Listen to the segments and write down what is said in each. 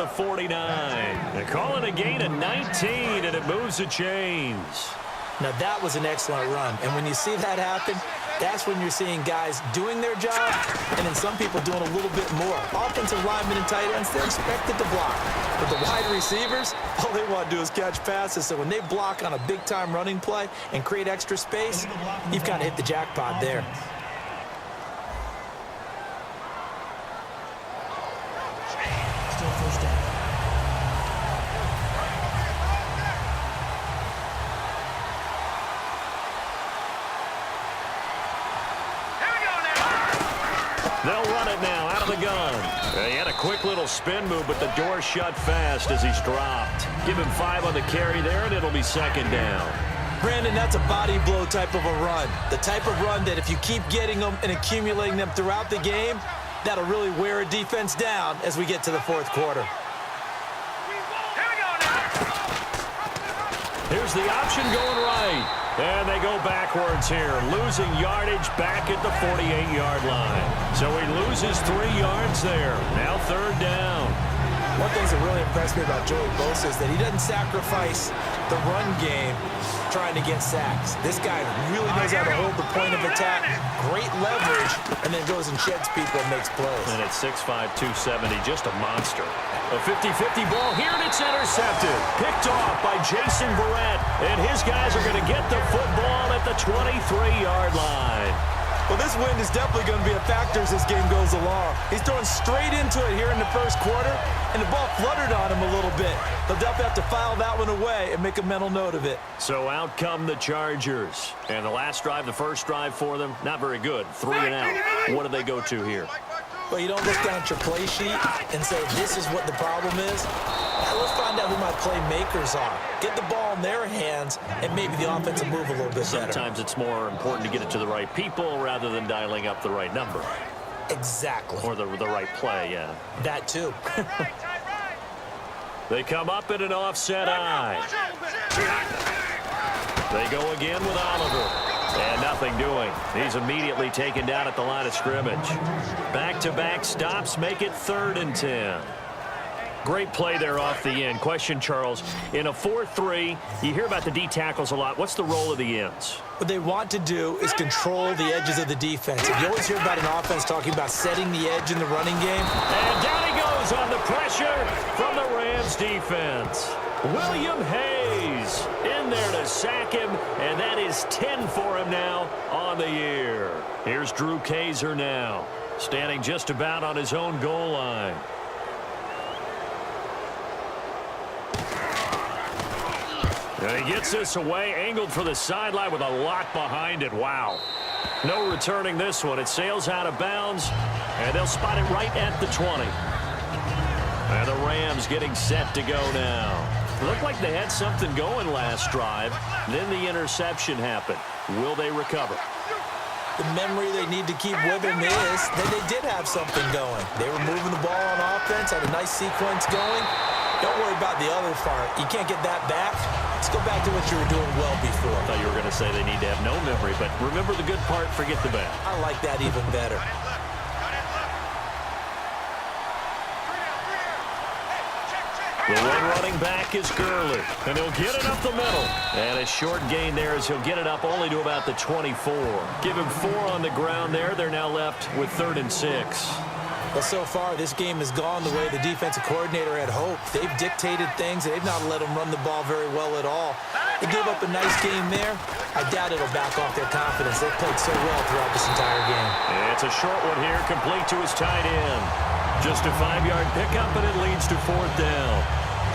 the 49. They're calling a gain of 19, and it moves the chains. Now, that was an excellent run. And when you see that happen, that's when you're seeing guys doing their job and then some people doing a little bit more. Offensive linemen and tight ends, they're expected to block. But the wide receivers, all they want to do is catch passes. So when they block on a big-time running play and create extra space, you've kind of hit the jackpot there. Still first down. They'll run it now out of the gun. He had a quick little spin move, but the door shut fast as he's dropped. Give him 5 on the carry there, and it'll be second down. Brandon, that's a body blow type of a run. The type of run that if you keep getting them and accumulating them throughout the game, that'll really wear a defense down as we get to the fourth quarter. Here's the option going right. And they go backwards here, losing yardage back at the 48-yard line. So he loses 3 yards there. Now third down. One thing that really impressed me about Joey Bosa is that he doesn't sacrifice the run game trying to get sacks. This guy really knows how to hold the point of attack, great leverage, and then goes and sheds people and makes plays. And at 6'5", 270, just a monster. A 50-50 ball here, and it's intercepted. Picked off by Jason Verrett, and his guys are going to get the football at the 23-yard line. Well, this wind is definitely going to be a factor as this game goes along. He's throwing straight into it here in the first quarter, and the ball fluttered on him a little bit. They'll definitely have to file that one away and make a mental note of it. So out come the Chargers. And the last drive, the first drive for them, not very good. 3 and out. What do they go to here? Well, you don't look down at your play sheet and say, this is what the problem is. Now, let's find out who my playmakers are. Get the ball in their hands, and maybe the offense will move a little bit better. Sometimes it's more important to get it to the right people rather than dialing up the right number. Exactly. Or the right play, yeah. That, too. They come up in an offset eye. They go again with Oliver. And nothing doing. He's immediately taken down at the line of scrimmage. Back-to-back stops make it 3rd and 10. Great play there off the end. Question, Charles, in a 4-3, you hear about the D tackles a lot. What's the role of the ends? What they want to do is control the edges of the defense. If you always hear about an offense talking about setting the edge in the running game. And down he goes on the pressure from the Rams defense. William Hayes in there to sack him, and that is 10 for him now on the year. Here's Drew Kaiser now, standing just about on his own goal line. And he gets this away, angled for the sideline with a lot behind it. Wow. No returning this one. It sails out of bounds, and they'll spot it right at the 20. And the Rams getting set to go now. Looked like they had something going last drive. Then the interception happened. Will they recover? The memory they need to keep with them is that they did have something going. They were moving the ball on offense, had a nice sequence going. Don't worry about the other part. You can't get that back. Let's go back to what you were doing well before. I thought you were going to say they need to have no memory, but remember the good part, forget the bad. I like that even better. The one running back is Gurley, and he'll get it up the middle. And a short gain there as he'll get it up only to about the 24. Give him 4 on the ground there. They're now left with 3rd and 6. Well, so far, this game has gone the way the defensive coordinator had hoped. They've dictated things. They've not let them run the ball very well at all. They gave up a nice game there. I doubt it'll back off their confidence. They've played so well throughout this entire game. And it's a short one here, complete to his tight end. Just a 5-yard pickup, and it leads to 4th down.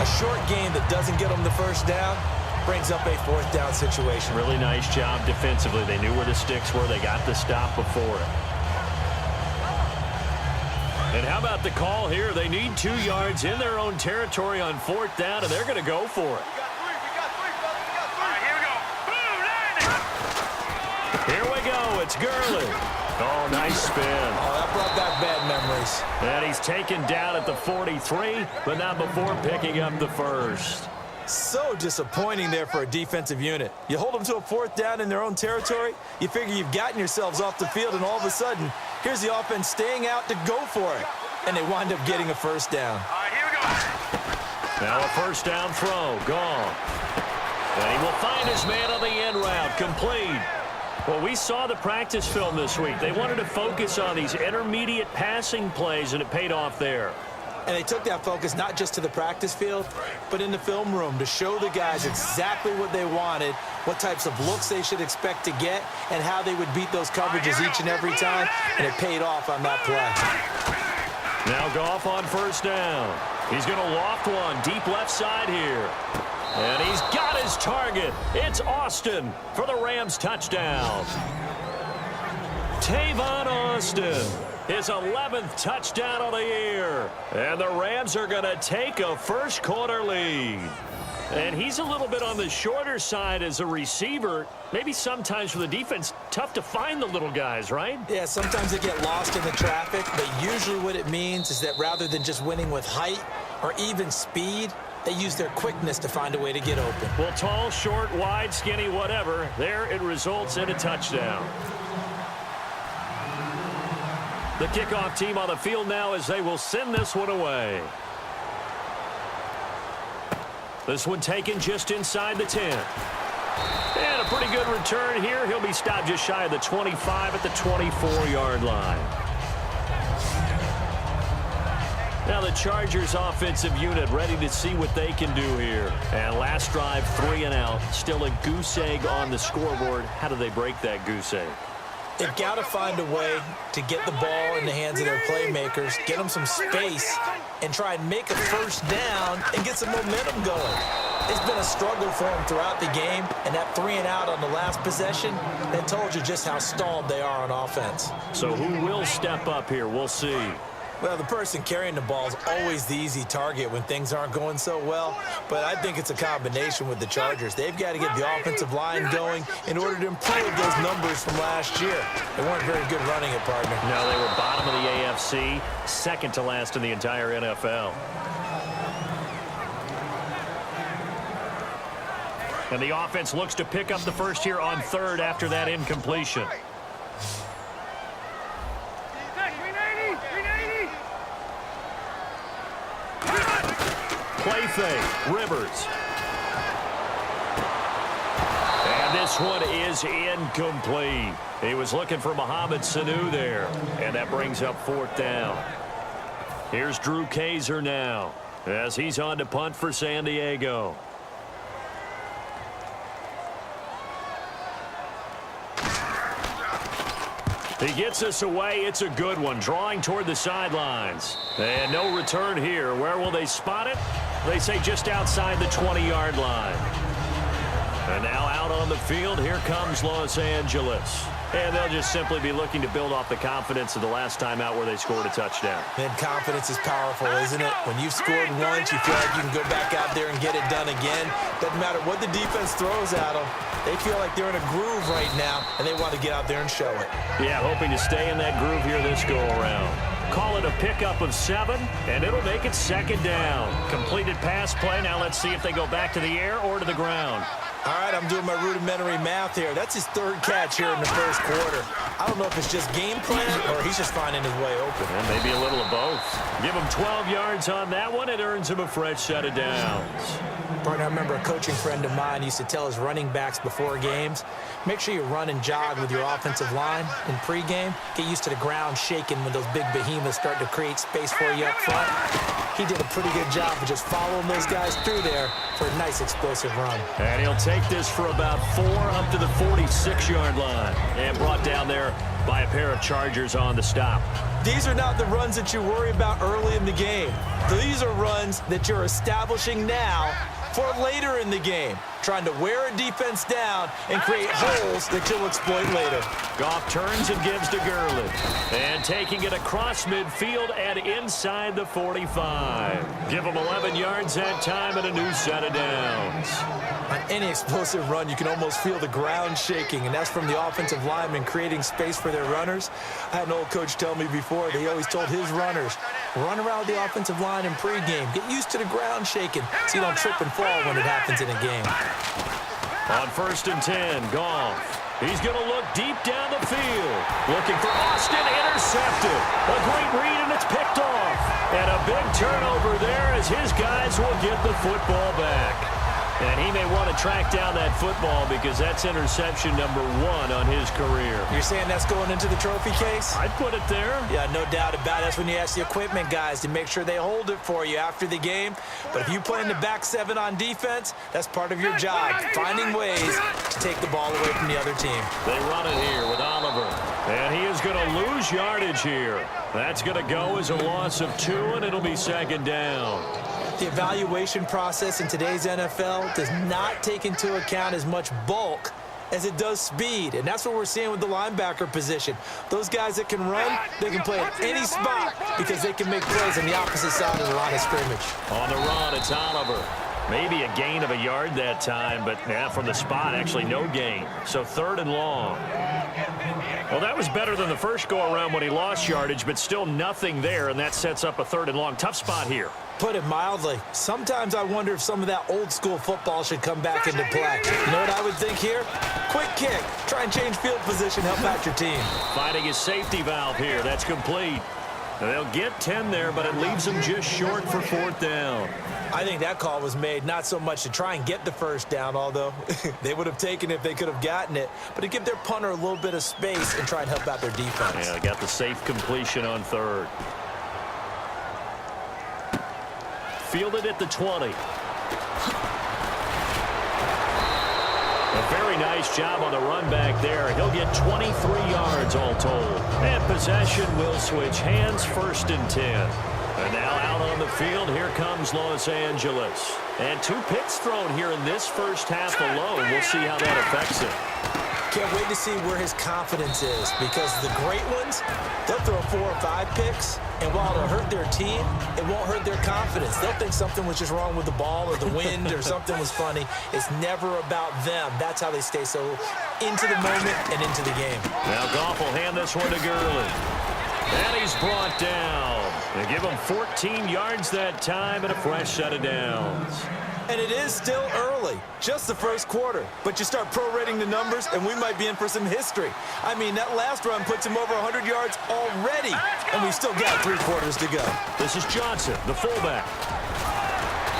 A short game that doesn't get them the first down brings up a 4th down situation. Really nice job defensively. They knew where the sticks were. They got the stop before it. And how about the call here? They need 2 yards in their own territory on 4th down, and they're going to go for it. Here we go. It's Gurley. Oh, nice spin. Oh, that brought back bad memories. And he's taken down at the 43, but not before picking up the first. So disappointing there for a defensive unit. You hold them to a 4th down in their own territory, you figure you've gotten yourselves off the field, and all of a sudden, here's the offense staying out to go for it. And they wind up getting a 1st down. All right, here we go. Now a first down throw. Gone. And he will find his man on the end route. Complete. Well, we saw the practice film this week. They wanted to focus on these intermediate passing plays, and it paid off there. And they took that focus not just to the practice field, but in the film room to show the guys exactly what they wanted, what types of looks they should expect to get, and how they would beat those coverages each and every time, and it paid off on that play. Now Goff on first down. He's going to loft one deep left side here. And he's got his target. It's Austin for the Rams touchdown. Tavon Austin, his 11th touchdown of the year. And the Rams are going to take a first quarter lead. And he's a little bit on the shorter side as a receiver. Maybe sometimes for the defense, tough to find the little guys, right? Yeah, sometimes they get lost in the traffic, but usually what it means is that rather than just winning with height or even speed, they use their quickness to find a way to get open. Well, tall, short, wide, skinny, whatever, there it results in a touchdown. The kickoff team on the field now as they will send this one away. This one taken just inside the 10. And a pretty good return here. He'll be stopped just shy of the 25 at the 24-yard line. Now the Chargers offensive unit ready to see what they can do here. And last drive, 3 and out. Still a goose egg on the scoreboard. How do they break that goose egg? They've got to find a way to get the ball in the hands of their playmakers, get them some space, and try and make a first down and get some momentum going. It's been a struggle for them throughout the game, and that 3 and out on the last possession, that told you just how stalled they are on offense. So who will step up here? We'll see. Well, the person carrying the ball is always the easy target when things aren't going so well, but I think it's a combination with the Chargers. They've got to get the offensive line going in order to improve those numbers from last year. They weren't very good running it, partner. No, they were bottom of the AFC, second to last in the entire NFL. And the offense looks to pick up the first here on third after that incompletion. Play fake, Rivers. And this one is incomplete. He was looking for Mohamed Sanu there. And that brings up fourth down. Here's Drew Kaiser now as he's on to punt for San Diego. He gets us away. It's a good one. Drawing toward the sidelines. And no return here. Where will they spot it? They say just outside the 20-yard line. And now out on the field, here comes Los Angeles. And they'll just simply be looking to build off the confidence of the last time out where they scored a touchdown. Man, confidence is powerful, isn't it? When you've scored once, you feel like you can go back out there and get it done again. Doesn't matter what the defense throws at them. They feel like they're in a groove right now, and they want to get out there and show it. Yeah, hoping to stay in that groove here this go-around. Call it a pickup of 7, and it'll make it second down. Completed pass play. Now let's see if they go back to the air or to the ground. All right, I'm doing my rudimentary math here. That's his third catch here in the first quarter. I don't know if it's just game plan or he's just finding his way open. And maybe a little of both. Give him 12 yards on that one. It earns him a fresh set of downs. Partner, I remember a coaching friend of mine used to tell his running backs before games, make sure you run and jog with your offensive line in pregame. Get used to the ground shaking when those big behemoths start to create space for you up front. He did a pretty good job of just following those guys through there for a nice explosive run. And he'll take this for about 4 up to the 46-yard line. And brought down there by a pair of Chargers on the stop. These are not the runs that you worry about early in the game. These are runs that you're establishing now for later in the game, trying to wear a defense down and create holes that you'll exploit later. Goff turns and gives to Gurley. And taking it across midfield and inside the 45. Give him 11 yards that time and a new set of downs. On any explosive run, you can almost feel the ground shaking, and that's from the offensive linemen creating space for their runners. I had an old coach tell me before, they always told his runners, run around the offensive line in pregame. Get used to the ground shaking so you don't trip and fall when it happens in a game. On 1st and 10, Goff. He's going to look deep down the field. Looking for Austin, intercepted. A great read, and it's picked off. And a big turnover there as his guys will get the football back. And he may want to track down that football because that's interception number 1 on his career. You're saying that's going into the trophy case? I'd put it there. Yeah, no doubt about it. That's when you ask the equipment guys to make sure they hold it for you after the game. But if you play in the back 7 on defense, that's part of your job, finding ways to take the ball away from the other team. They run it here with Oliver. And he is going to lose yardage here. That's going to go as a loss of 2, and it'll be second down. The evaluation process in today's NFL does not take into account as much bulk as it does speed, and that's what we're seeing with the linebacker position. Those guys that can run, they can play at any spot because they can make plays on the opposite side of the line of scrimmage. On the run, it's Oliver. Maybe a gain of a yard that time, but from the spot, actually no gain. So 3rd and long. Well, that was better than the first go-around when he lost yardage, but still nothing there, and that sets up a 3rd and long. Tough spot here. Put it mildly, sometimes I wonder if some of that old-school football should come back into play. You know what I would think here? Quick kick. Try and change field position, help out your team. Finding his safety valve here. That's complete. And they'll get 10 there, but it leaves them just short for 4th down. I think that call was made not so much to try and get the first down, although they would have taken it if they could have gotten it, but to give their punter a little bit of space and try and help out their defense. Yeah, got the safe completion on 3rd. Fielded at the 20. A very nice job on the run back there. He'll get 23 yards all told. And possession will switch hands, 1st and 10. And now out on the field, here comes Los Angeles. And 2 picks thrown here in this first half alone. We'll see how that affects him. Can't wait to see where his confidence is, because the great ones, they'll throw 4 or 5 picks, and while it'll hurt their team, it won't hurt their confidence. They'll think something was just wrong with the ball or the wind or something was funny. It's never about them. That's how they stay so into the moment and into the game. Now Goff will hand this one to Gurley. And he's brought down. They give him 14 yards that time and a fresh set of downs. And it is still early, just the first quarter. But you start prorating the numbers, and we might be in for some history. I mean, that last run puts him over 100 yards already, and we've still got 3 quarters to go. This is Johnson, the fullback.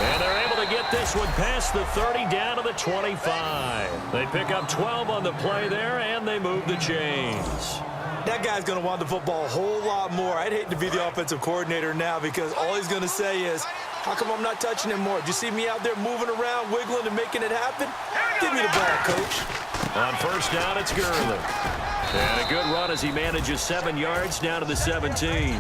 And they're able to get this one past the 30 down to the 25. They pick up 12 on the play there, and they move the chains. That guy's going to want the football a whole lot more. I'd hate to be the offensive coordinator now, because all he's going to say is, how come I'm not touching him more? Do you see me out there moving around, wiggling, and making it happen? Give me the ball, coach. On 1st down, it's Gurley. And a good run as he manages 7 yards down to the 17.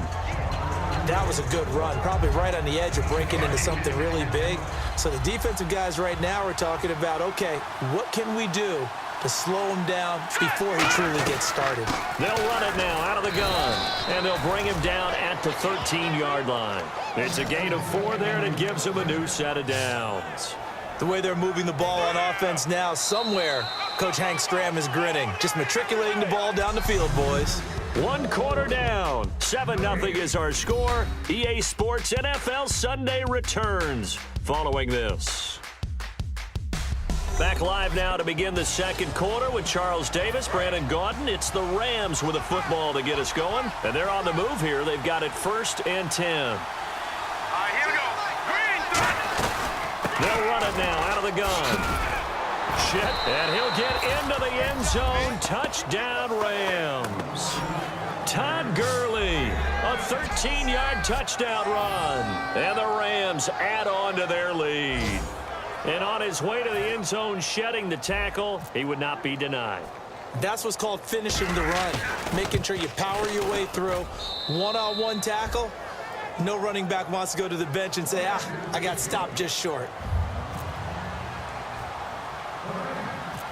That was a good run, probably right on the edge of breaking into something really big. So the defensive guys right now are talking about, okay, what can we do to slow him down before he truly gets started? They'll run it now out of the gun, and they'll bring him down at the 13-yard line. It's a gain of 4 there, and it gives him a new set of downs. The way they're moving the ball on offense now, somewhere Coach Hank Stram is grinning. Just matriculating the ball down the field, boys. 1 quarter down. 7-0 is our score. EA Sports NFL Sunday returns following this. Back live now to begin the second quarter with Charles Davis, Brandon Gaudin. It's the Rams with a football to get us going. And they're on the move here. They've got it 1st and 10. Here we go. Green threat. They'll run it now out of the gun. Shit, and he'll get into the end zone. Touchdown, Rams. Todd Gurley, a 13-yard touchdown run. And the Rams add on to their lead. And on his way to the end zone, shedding the tackle, he would not be denied. That's what's called finishing the run, making sure you power your way through. One-on-one tackle, no running back wants to go to the bench and say, I got stopped just short.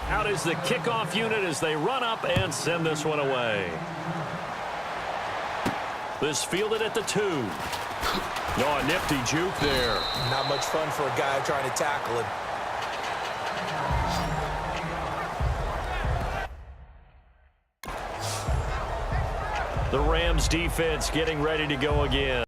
Out is the kickoff unit as they run up and send this one away. This fielded at the 2. Oh, a nifty juke there. Not much fun for a guy trying to tackle him. The Rams defense getting ready to go again.